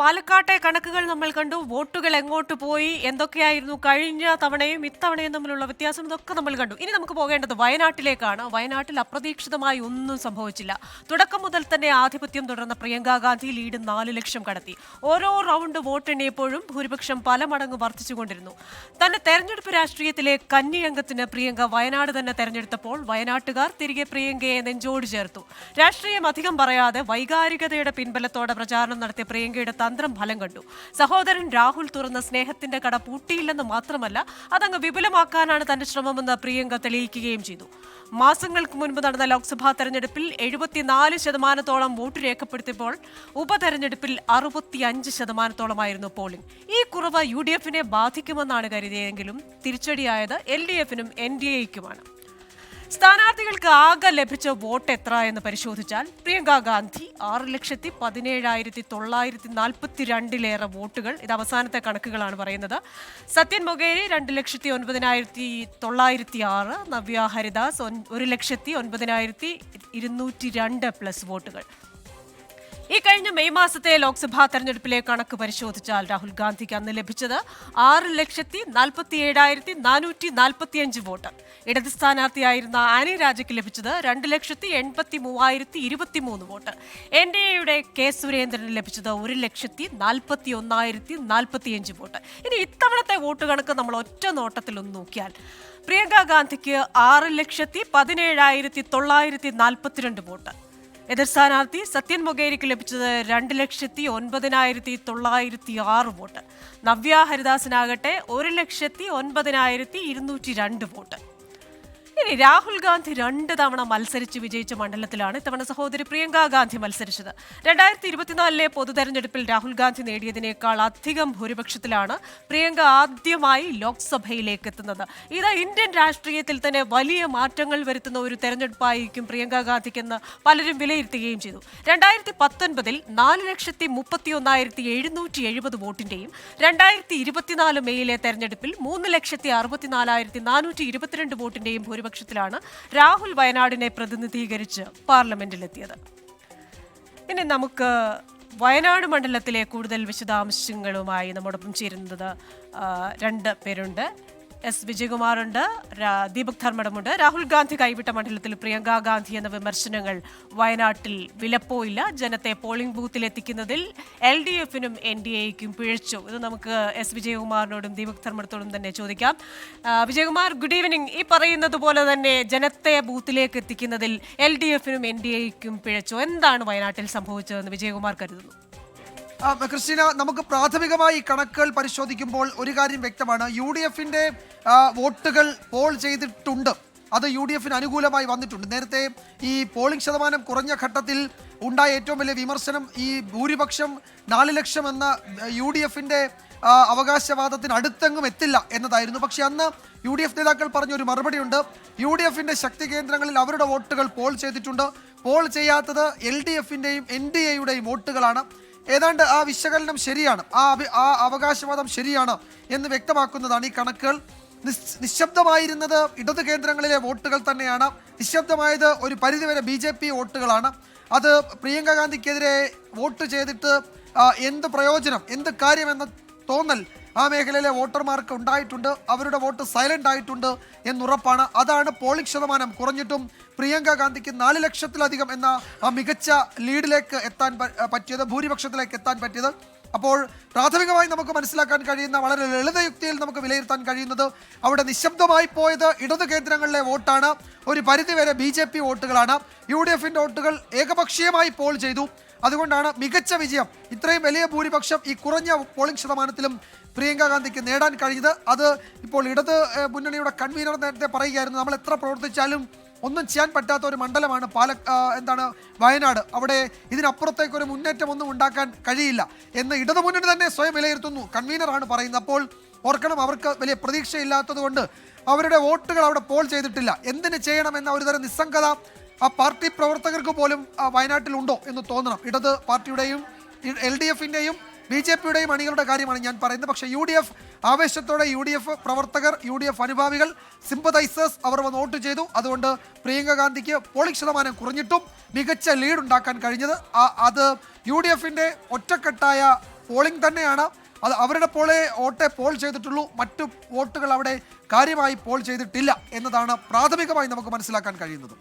പാലക്കാട്ടെ കണക്കുകൾ നമ്മൾ കണ്ടു. വോട്ടുകൾ എങ്ങോട്ട് പോയി, എന്തൊക്കെയായിരുന്നു കഴിഞ്ഞ തവണയും ഇത്തവണയും തമ്മിലുള്ള വ്യത്യാസം, ഇതൊക്കെ നമ്മൾ കണ്ടു. ഇനി നമുക്ക് പോകേണ്ടത് വയനാട്ടിലേക്കാണ്. വയനാട്ടിൽ അപ്രതീക്ഷിതമായി ഒന്നും സംഭവിച്ചില്ല. തുടക്കം മുതൽ തന്നെ ആധിപത്യം തുടർന്ന പ്രിയങ്ക ഗാന്ധി ലീഡ് 4 ലക്ഷം കടത്തി. ഓരോ റൗണ്ട് വോട്ടെണ്ണിയപ്പോഴും ഭൂരിപക്ഷം പല മടങ്ങ് വർദ്ധിച്ചുകൊണ്ടിരുന്നു. തന്റെ തെരഞ്ഞെടുപ്പ് രാഷ്ട്രീയത്തിലെ കന്നിയംഗത്തിന് പ്രിയങ്ക വയനാട് തന്നെ തെരഞ്ഞെടുത്തപ്പോൾ വയനാട്ടുകാർ തിരികെ പ്രിയങ്കയെ നെഞ്ചോട് ചേർത്തു. രാഷ്ട്രീയം അധികം പറയാതെ വൈകാരികതയുടെ പിൻബലത്തോടെ പ്രചാരണം നടത്തിയ പ്രിയങ്കയുടെ തന്ത്രം ഫലം കണ്ടു. സഹോദരൻ രാഹുൽ തുറന്ന സ്നേഹത്തിന്റെ കട പൂട്ടിയില്ലെന്ന് മാത്രമല്ല, അതങ്ങ് വിപുലമാക്കാനാണ് തന്റെ ശ്രമമെന്ന് പ്രിയങ്ക തെളിയിക്കുകയും ചെയ്തു. മാസങ്ങൾക്ക് മുൻപ് നടന്ന ലോക്സഭാ തെരഞ്ഞെടുപ്പിൽ 74% വോട്ട് രേഖപ്പെടുത്തിയപ്പോൾ ഉപതെരഞ്ഞെടുപ്പിൽ 65%-ഓളമായിരുന്നു പോളിംഗ്. ഈ കുറവ് UDF-നെ ബാധിക്കുമെന്നാണ് കരുതിയതെങ്കിലും തിരിച്ചടിയായത് LDF-നും NDA-യ്ക്കുമാണ്. സ്ഥാനാർത്ഥികൾക്ക് ആകെ ലഭിച്ച വോട്ട് എത്ര എന്ന് പരിശോധിച്ചാൽ പ്രിയങ്ക ഗാന്ധി 6,17,942 വോട്ടുകൾ. ഇത് അവസാനത്തെ കണക്കുകളാണ് പറയുന്നത്. സത്യൻ മൊകേരി 2,09,906, നവ്യ ഹരിദാസ് 1,09,202+ വോട്ടുകൾ. ഈ കഴിഞ്ഞ മെയ് മാസത്തെ ലോക്സഭാ തെരഞ്ഞെടുപ്പിലെ കണക്ക് പരിശോധിച്ചാൽ രാഹുൽ ഗാന്ധിക്ക് അന്ന് ലഭിച്ചത് 6,47,445 വോട്ട്. ഇടത് സ്ഥാനാർത്ഥിയായിരുന്ന ആനി രാജയ്ക്ക് ലഭിച്ചത് 2,83,023 വോട്ട്. NDA-യുടെ കെ സുരേന്ദ്രന് ലഭിച്ചത് 1,41,045 വോട്ട്. ഇനി ഇത്തവണത്തെ വോട്ട് കണക്ക് നമ്മൾ ഒറ്റ നോട്ടത്തിൽ ഒന്ന് നോക്കിയാൽ പ്രിയങ്ക ഗാന്ധിക്ക് 6,17,942 വോട്ട്. എതിർ സ്ഥാനാർത്ഥി സത്യൻ മൊകേരിക്ക് ലഭിച്ചത് 2,09,906 വോട്ട്. നവ്യ ഹരിദാസിനാകട്ടെ 1,09,202 വോട്ട്. ഇനി രാഹുൽ ഗാന്ധി 2 തവണ മത്സരിച്ച് വിജയിച്ച മണ്ഡലത്തിലാണ് ഇത്തവണ സഹോദരി പ്രിയങ്ക ഗാന്ധി മത്സരിച്ചത്. 2024 പൊതു തെരഞ്ഞെടുപ്പിൽ രാഹുൽ ഗാന്ധി നേടിയതിനേക്കാൾ അധികം ഭൂരിപക്ഷത്തിലാണ് പ്രിയങ്ക ആദ്യമായി ലോക്സഭയിലേക്ക് എത്തുന്നത്. ഇത് ഇന്ത്യൻ രാഷ്ട്രീയത്തിൽ തന്നെ വലിയ മാറ്റങ്ങൾ വരുത്തുന്ന ഒരു തെരഞ്ഞെടുപ്പായിരിക്കും പ്രിയങ്ക ഗാന്ധിക്കെന്ന് പലരും വിലയിരുത്തുകയും ചെയ്തു. 2019 4,31,770 വോട്ടിന്റെയും 2024 മെയിലെ തെരഞ്ഞെടുപ്പിൽ 3,64,422 വോട്ടിന്റെയും ഭൂരിപക്ഷത്തിലാണ് രാഹുൽ വയനാടിനെ പ്രതിനിധീകരിച്ച് പാർലമെന്റിലെത്തിയത്. ഇനി നമുക്ക് വയനാട് മണ്ഡലത്തിലെ കൂടുതൽ വിശദാംശങ്ങളുമായി നമ്മോടൊപ്പം ചേരുന്നത് 2 പേരുണ്ട്. വിജയകുമാറുണ്ട്, ദീപക് ധർമ്മടമുണ്ട്. രാഹുൽ ഗാന്ധി കൈവിട്ട മണ്ഡലത്തിൽ പ്രിയങ്ക ഗാന്ധി എന്ന വിമർശനങ്ങൾ വയനാട്ടിൽ വിലപ്പോയില്ല. ജനത്തെ പോളിംഗ് ബൂത്തിലെത്തിക്കുന്നതിൽ LDF-നും NDA-യ്ക്കും പിഴച്ചു. ഇത് നമുക്ക് വിജയകുമാറിനോടും ദീപക് ധർമ്മടത്തോടും തന്നെ ചോദിക്കാം. Vijayakumar, good evening. ഈ പറയുന്നത് പോലെ തന്നെ ജനത്തെ ബൂത്തിലേക്ക് എത്തിക്കുന്നതിൽ LDF-നും NDA-യ്ക്കും പിഴച്ചു. എന്താണ് വയനാട്ടിൽ സംഭവിച്ചതെന്ന് വിജയകുമാർ കരുതുന്നു? ക്രിസ്റ്റീന, നമുക്ക് പ്രാഥമികമായി കണക്കുകൾ പരിശോധിക്കുമ്പോൾ ഒരു കാര്യം വ്യക്തമാണ്. UDF-ന്റെ വോട്ടുകൾ പോൾ ചെയ്തിട്ടുണ്ട്. അത് UDF-ന് അനുകൂലമായി വന്നിട്ടുണ്ട്. നേരത്തെ ഈ പോളിംഗ് ശതമാനം കുറഞ്ഞ ഘട്ടത്തിൽ ഉണ്ടായ ഏറ്റവും വലിയ വിമർശനം ഈ ഭൂരിപക്ഷം 4 ലക്ഷം എന്ന UDF-ന്റെ അവകാശവാദത്തിന് അടുത്തെങ്ങും എത്തില്ല എന്നതായിരുന്നു. പക്ഷെ അന്ന് UDF നേതാക്കൾ പറഞ്ഞൊരു മറുപടിയുണ്ട്. UDF-ന്റെ ശക്തി കേന്ദ്രങ്ങളിൽ അവരുടെ വോട്ടുകൾ പോൾ ചെയ്തിട്ടുണ്ട്. പോൾ ചെയ്യാത്തത് LDF-ന്റെയും NDA-യുടെയും വോട്ടുകളാണ്. ഏതാണ്ട് ആ വിശകലനം ശരിയാണ്, ആ അവകാശവാദം ശരിയാണ് എന്ന് വ്യക്തമാക്കുന്നതാണ് ഈ കണക്കുകൾ. നിശബ്ദമായിരുന്നത് ഇടത് കേന്ദ്രങ്ങളിലെ വോട്ടുകൾ തന്നെയാണ്. നിശബ്ദമായത് ഒരു പരിധിവരെ BJP വോട്ടുകളാണ്. അത് പ്രിയങ്ക ഗാന്ധിക്കെതിരെ വോട്ട് ചെയ്തിട്ട് എന്ത് പ്രയോജനം, എന്ത് കാര്യമെന്ന തോന്നൽ ആ മേഖലയിലെ വോട്ടർമാർക്ക് ഉണ്ടായിട്ടുണ്ട്. അവരുടെ വോട്ട് സൈലന്റ് ആയിട്ടുണ്ട് എന്നുറപ്പാണ്. അതാണ് പോളിംഗ് ശതമാനം കുറഞ്ഞിട്ടും പ്രിയങ്ക ഗാന്ധിക്ക് 4 ലക്ഷത്തിലധികം എന്ന ആ മികച്ച ലീഡിലേക്ക് എത്താൻ പറ്റിയത്, ഭൂരിപക്ഷത്തിലേക്ക് എത്താൻ പറ്റിയത്. അപ്പോൾ പ്രാഥമികമായി നമുക്ക് മനസ്സിലാക്കാൻ കഴിയുന്ന വളരെ ലളിതയുക്തിയിൽ നമുക്ക് വിലയിരുത്താൻ കഴിയുന്നത് അവിടെ നിശബ്ദമായി പോയത് ഇടത് കേന്ദ്രങ്ങളിലെ വോട്ടാണ്. ഒരു പരിധിവരെ BJP വോട്ടുകളാണ്. UDF-ന്റെ വോട്ടുകൾ ഏകപക്ഷീയമായി പോൾ ചെയ്തു. അതുകൊണ്ടാണ് മികച്ച വിജയം, ഇത്രയും വലിയ ഭൂരിപക്ഷം ഈ കുറഞ്ഞ പോളിംഗ് ശതമാനത്തിലും പ്രിയങ്ക ഗാന്ധിക്ക് നേടാൻ കഴിഞ്ഞത്. അത് ഇപ്പോൾ ഇടത് മുന്നണിയുടെ കൺവീനർ നേരത്തെ പറയുകയായിരുന്നു, നമ്മൾ എത്ര പ്രവർത്തിച്ചാലും ഒന്നും ചെയ്യാൻ പറ്റാത്ത ഒരു മണ്ഡലമാണ് വയനാട്. അവിടെ ഇതിനപ്പുറത്തേക്ക് ഒരു മുന്നേറ്റം ഒന്നും ഉണ്ടാക്കാൻ കഴിയില്ല എന്ന് ഇടതു മുന്നണി തന്നെ സ്വയം വിലയിരുത്തുന്നു. കൺവീനറാണ് പറയുന്നത്. അപ്പോൾ ഓർക്കണം, അവർക്ക് വലിയ പ്രതീക്ഷയില്ലാത്തത് കൊണ്ട് അവരുടെ വോട്ടുകൾ അവിടെ പോൾ ചെയ്തിട്ടില്ല. എന്തിന് ചെയ്യണമെന്ന ഒരുതരം നിസ്സംഗത ആ പാർട്ടി പ്രവർത്തകർക്ക് പോലും വയനാട്ടിലുണ്ടോ എന്ന് തോന്നണം. ഇടത് പാർട്ടിയുടെയും LDF-ന്റെയും BJP-യുടെയും അണികളുടെ കാര്യമാണ് ഞാൻ പറയുന്നത്. പക്ഷേ UDF ആവേശത്തോടെ, UDF പ്രവർത്തകർ, UDF അനുഭാവികൾ, സിമ്പതൈസേഴ്സ് അവർ വന്ന് വോട്ട് ചെയ്തു. അതുകൊണ്ട് പ്രിയങ്ക ഗാന്ധിക്ക് പോളിംഗ് ശതമാനം കുറഞ്ഞിട്ടും മികച്ച ലീഡ് ഉണ്ടാക്കാൻ കഴിഞ്ഞത് അത് UDF-ന്റെ ഒറ്റക്കെട്ടായ പോളിംഗ് തന്നെയാണ്. അത് അവരുടെ വോട്ടേ പോൾ ചെയ്തിട്ടുള്ളൂ. മറ്റു വോട്ടുകൾ അവിടെ കാര്യമായി പോൾ ചെയ്തിട്ടില്ല എന്നതാണ് പ്രാഥമികമായി നമുക്ക് മനസ്സിലാക്കാൻ കഴിയുന്നത്.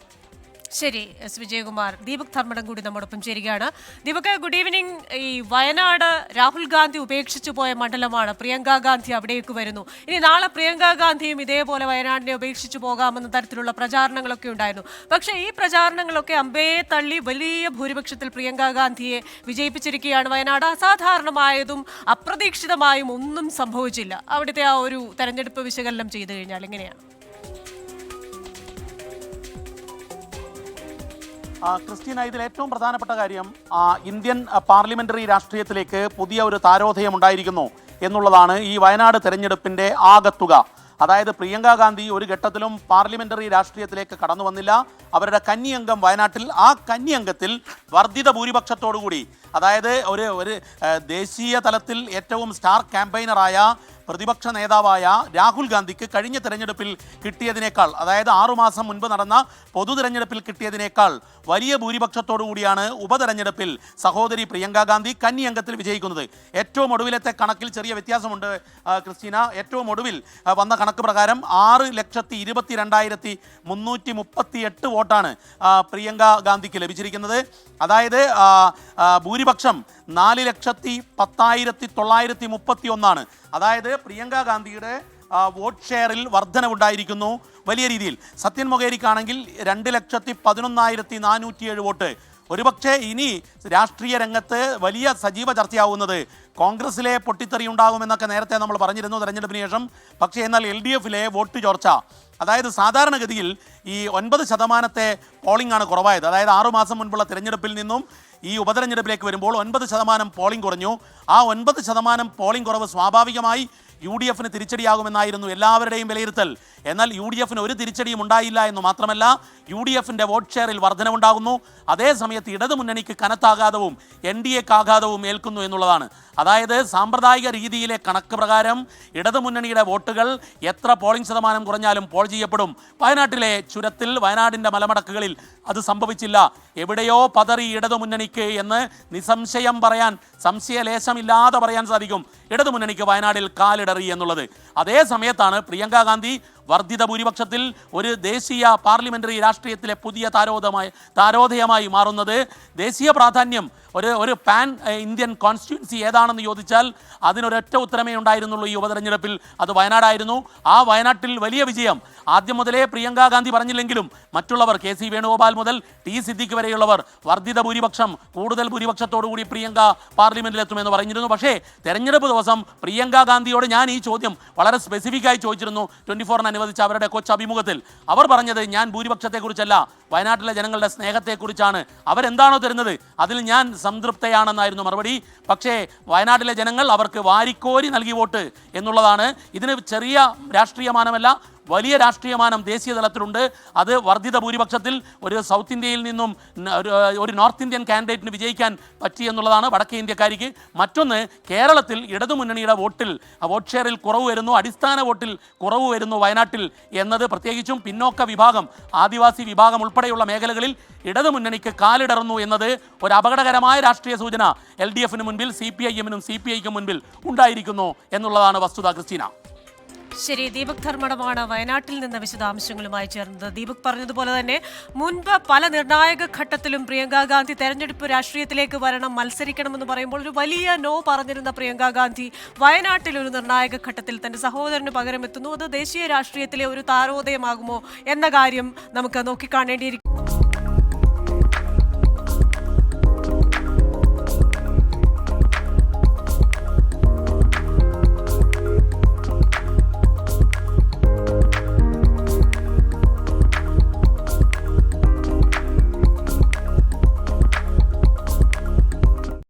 ശരി, എസ് വിജയകുമാർ. ദീപക് ധർമ്മടം കൂടി നമ്മോടൊപ്പം ചേരുകയാണ്. Deepak, good evening. ഈ വയനാട് രാഹുൽ ഗാന്ധി ഉപേക്ഷിച്ചു പോയ മണ്ഡലമാണ്. പ്രിയങ്ക ഗാന്ധി അവിടേക്ക് വരുന്നു. ഇനി നാളെ പ്രിയങ്ക ഗാന്ധിയും ഇതേപോലെ വയനാടിനെ ഉപേക്ഷിച്ചു പോകാമെന്ന തരത്തിലുള്ള പ്രചാരണങ്ങളൊക്കെ ഉണ്ടായിരുന്നു. പക്ഷേ ഈ പ്രചാരണങ്ങളൊക്കെ അമ്പയെ തള്ളി വലിയ ഭൂരിപക്ഷത്തിൽ പ്രിയങ്ക ഗാന്ധിയെ വിജയിപ്പിച്ചിരിക്കുകയാണ്. വയനാട് അസാധാരണമായതും അപ്രതീക്ഷിതമായും ഒന്നും സംഭവിച്ചില്ല. അവിടുത്തെ ആ ഒരു തെരഞ്ഞെടുപ്പ് വിശകലനം ചെയ്തു കഴിഞ്ഞാൽ എങ്ങനെയാണ്? ക്രിസ്റ്റീന, ഇതിൽ ഏറ്റവും പ്രധാനപ്പെട്ട കാര്യം ഇന്ത്യൻ പാർലമെന്ററി രാഷ്ട്രീയത്തിലേക്ക് പുതിയ ഒരു താരോദയം ഉണ്ടായിരിക്കുന്നു എന്നുള്ളതാണ് ഈ വയനാട് തെരഞ്ഞെടുപ്പിന്റെ ആകത്തുക. അതായത് പ്രിയങ്ക ഗാന്ധി ഒരു ഘട്ടത്തിലും പാർലമെന്ററി രാഷ്ട്രീയത്തിലേക്ക് കടന്നു വന്നില്ല. അവരുടെ കന്നി അംഗം വയനാട്ടിൽ, ആ കന്നി അംഗത്തിൽ വർദ്ധിത ഭൂരിപക്ഷത്തോടുകൂടി, അതായത് ഒരു ദേശീയ തലത്തിൽ ഏറ്റവും സ്റ്റാർ ക്യാമ്പയിനറായ പ്രതിപക്ഷ നേതാവായ രാഹുൽ ഗാന്ധിക്ക് കഴിഞ്ഞ തെരഞ്ഞെടുപ്പിൽ കിട്ടിയതിനേക്കാൾ, അതായത് 6 മാസം മുൻപ് നടന്ന പൊതു തെരഞ്ഞെടുപ്പിൽ കിട്ടിയതിനേക്കാൾ വലിയ ഭൂരിപക്ഷത്തോടു കൂടിയാണ് ഉപതെരഞ്ഞെടുപ്പിൽ സഹോദരി പ്രിയങ്ക ഗാന്ധി കന്നി അംഗത്തിൽ വിജയിക്കുന്നത്. ഏറ്റവും ഒടുവിലത്തെ കണക്കിൽ ചെറിയ വ്യത്യാസമുണ്ട് ക്രിസ്റ്റീന. ഏറ്റവും ഒടുവിൽ വന്ന കണക്ക് പ്രകാരം 6,22,338 വോട്ടാണ് പ്രിയങ്ക ഗാന്ധിക്ക് ലഭിച്ചിരിക്കുന്നത്. അതായത് ഭൂരിപക്ഷം 4,10,931. അതായത് പ്രിയങ്ക ഗാന്ധിയുടെ വോട്ട് ഷെയറിൽ വർധനവുണ്ടായിരിക്കുന്നു വലിയ രീതിയിൽ. സത്യൻ മൊകേരിക്കാണെങ്കിൽ 2,11,407 വോട്ട്. ഒരുപക്ഷെ ഇനി രാഷ്ട്രീയ രംഗത്ത് വലിയ സജീവ ചർച്ചയാവുന്നത് കോൺഗ്രസിലെ പൊട്ടിത്തെറി ഉണ്ടാകുമെന്നൊക്കെ നേരത്തെ നമ്മൾ പറഞ്ഞിരുന്നു തെരഞ്ഞെടുപ്പിന് ശേഷം. പക്ഷേ എന്നാൽ LDFിലെ വോട്ട് ചോർച്ച, അതായത് സാധാരണഗതിയിൽ ഈ 9% പോളിംഗ് ആണ് കുറവായത്. അതായത് 6 മാസം മുൻപുള്ള തെരഞ്ഞെടുപ്പിൽ നിന്നും ഈ ഉപതെരഞ്ഞെടുപ്പിലേക്ക് വരുമ്പോൾ 9% പോളിംഗ് കുറഞ്ഞു. ആ 9% പോളിംഗ് കുറവ് സ്വാഭാവികമായി UDFന് തിരിച്ചടിയാകുമെന്നായിരുന്നു എല്ലാവരുടെയും വിലയിരുത്തൽ. എന്നാൽ UDFന് ഒരു തിരിച്ചടിയും ഉണ്ടായില്ല എന്ന് മാത്രമല്ല, UDFിൻ്റെ വോട്ട് ഷെയറിൽ വർധനവുണ്ടാകുന്നു. അതേസമയത്ത് ഇടതുമുന്നണിക്ക് കനത്താഘാതവും NDAക്ക് ആഘാതവും ഏൽക്കുന്നു എന്നുള്ളതാണ്. അതായത് സാമ്പ്രദായിക രീതിയിലെ കണക്ക് പ്രകാരം ഇടതുമുന്നണിയുടെ വോട്ടുകൾ എത്ര പോളിംഗ് ശതമാനം കുറഞ്ഞാലും പോൾ ചെയ്യപ്പെടും. വയനാട്ടിലെ ചുരത്തിൽ, വയനാടിൻ്റെ മലമടക്കുകളിൽ അത് സംഭവിച്ചില്ല. എവിടെയോ പതറി ഇടതുമുന്നണിക്ക് എന്ന് നിസ്സംശയം പറയാൻ, സംശയലേശമില്ലാതെ പറയാൻ സാധിക്കും. ഇടതുമുന്നണിക്ക് വയനാടിൽ കാലിടറി എന്നുള്ളത്. അതേ സമയത്താണ് പ്രിയങ്ക ഗാന്ധി വർദ്ധിത ഭൂരിപക്ഷത്തിൽ ഒരു ദേശീയ പാർലമെന്ററി രാഷ്ട്രീയത്തിലെ പുതിയ താരോദയമായി മാറുന്നത്. ദേശീയ പ്രാധാന്യം ഒരു പാൻ ഇന്ത്യൻ കോൺസ്റ്റിറ്റ്യുവൻസി ഏതാണെന്ന് ചോദിച്ചാൽ അതിനൊരൊറ്റ ഉത്തരമേ ഉണ്ടായിരുന്നുള്ളൂ ഈ ഉപതെരഞ്ഞെടുപ്പിൽ. അത് വയനാടായിരുന്നു. ആ വയനാട്ടിൽ വലിയ വിജയം ആദ്യം മുതലേ പ്രിയങ്ക ഗാന്ധി പറഞ്ഞില്ലെങ്കിലും മറ്റുള്ളവർ, KC വേണുഗോപാൽ മുതൽ T സിദ്ദിഖ് വരെയുള്ളവർ വർദ്ധിത ഭൂരിപക്ഷം, കൂടുതൽ ഭൂരിപക്ഷത്തോടുകൂടി പ്രിയങ്ക പാർലമെന്റിലെത്തുമെന്ന് പറഞ്ഞിരുന്നു. പക്ഷേ തെരഞ്ഞെടുപ്പ് ദിവസം പ്രിയങ്ക ഗാന്ധിയോട് ഞാൻ ഈ ചോദ്യം വളരെ സ്പെസിഫിക്കായി ചോദിച്ചിരുന്നു 24-ന് അനുവദിച്ച അവരുടെ കൊച്ചു അഭിമുഖത്തിൽ. അവർ പറഞ്ഞത് ഞാൻ ഭൂരിപക്ഷത്തെക്കുറിച്ചല്ല, വയനാട്ടിലെ ജനങ്ങളുടെ സ്നേഹത്തെക്കുറിച്ചാണ്. അവരെന്താണോ തരുന്നത് അതിൽ ഞാൻ സംതൃപ്തയാണെന്നായിരുന്നു മറുപടി. പക്ഷേ വയനാട്ടിലെ ജനങ്ങൾ അവർക്ക് വാരിക്കോരി നൽകി വോട്ട് എന്നുള്ളതാണ്. ഇതിന് ചെറിയ രാഷ്ട്രീയമാനമല്ല, വലിയ രാഷ്ട്രീയമാനം ദേശീയ തലത്തിലുണ്ട്. അത് വർദ്ധിത ഭൂരിപക്ഷത്തിൽ ഒരു സൗത്ത് ഇന്ത്യയിൽ നിന്നും ഒരു നോർത്ത് ഇന്ത്യൻ കാൻഡിഡേറ്റിന് വിജയിക്കാൻ പറ്റി എന്നുള്ളതാണ് വടക്കേ ഇന്ത്യക്കാരിക്ക്. മറ്റൊന്ന്, കേരളത്തിൽ ഇടതുമുന്നണിയുടെ വോട്ട് ഷെയറിൽ കുറവ് വരുന്നു, അടിസ്ഥാന വോട്ടിൽ കുറവ് വരുന്നു വയനാട്ടിൽ എന്നത്, പ്രത്യേകിച്ചും പിന്നോക്ക വിഭാഗം, ആദിവാസി വിഭാഗം ഉൾപ്പെടെയുള്ള മേഖലകളിൽ ഇടതുമുന്നണിക്ക് കാലിടറുന്നു എന്നത് ഒരു അപകടകരമായ രാഷ്ട്രീയ സൂചന LDFന് മുൻപിൽ, CPIM-നും CPIക്കും മുൻപിൽ ഉണ്ടായിരിക്കുന്നു എന്നുള്ളതാണ് വസ്തുത. ക്രിസ്റ്റീന. ശരി, ദീപക് ധർമ്മടമാണ് വയനാട്ടിൽ നിന്ന് വിശദാംശങ്ങളുമായി ചേർന്നത്. ദീപക് പറഞ്ഞതുപോലെ തന്നെ മുൻപ് പല നിർണായക ഘട്ടത്തിലും പ്രിയങ്ക ഗാന്ധി തെരഞ്ഞെടുപ്പ് രാഷ്ട്രീയത്തിലേക്ക് വരണം, മത്സരിക്കണമെന്ന് പറയുമ്പോൾ ഒരു വലിയ നോ പറഞ്ഞിരുന്ന പ്രിയങ്ക ഗാന്ധി വയനാട്ടിൽ ഒരു നിർണായക ഘട്ടത്തിൽ തന്റെ സഹോദരന് പകരം എത്തുന്നു. അത് ദേശീയ രാഷ്ട്രീയത്തിലെ ഒരു താരോദയമാകുമോ എന്ന കാര്യം നമുക്ക് നോക്കിക്കാണേണ്ടിയിരിക്കും.